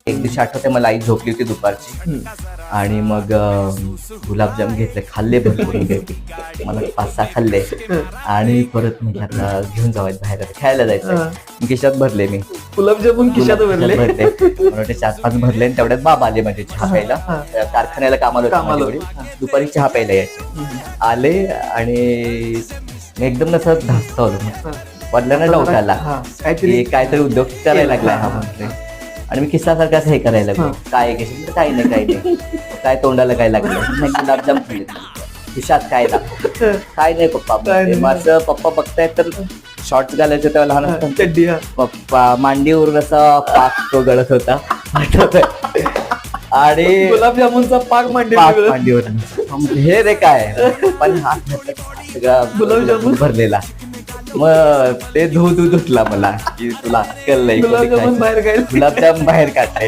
एक दिवशी आठवते मला, आई झोपली होती दुपारची आणि मग गुलाबजाम घेतले, खाल्ले भरपूर मला 5-6 खाल्ले आणि परत म्हटलं आता घेऊन जावं बाहेर खेळायला जायचं. खिशात भरले मी गुलाबजामुन, खिशात भरले. 4-5 भरले आणि तेवढ्यात बाबा आले म्हणजे चहा प्यायला. कारखान्याला कामाला होते, दुपारी चहा प्यायला यायचे. आले आणि एकदम असं धास्तावलं, वडिलांना डाऊट आला काहीतरी उद्योग करायला लागलाय हा म्हटले. आणि मी किस्सासारखं असं हे करायला लागलो, काय काही नाही काय तोंडाला काय लागलं नाही, गुलाबजाम खाल्ले खिशात काय लागतं काय नाही पप्पा. माझं पप्पा बघतायत तर शॉर्ट्स घालायचे तेव्हा लहान असताना पप्पा मांडीवरून असा पाक तो गळत होता आठवतंय. आणि गुलाबजामुनचा पाक मांडीवर हे रे काय, पण हात सगळा गुलाबजामुन भरलेला. मग ते धुतला मला की तुला अक्कल नाही, गुलाबजामुन बाहेर गुलाबजाम बाहेर काढताय.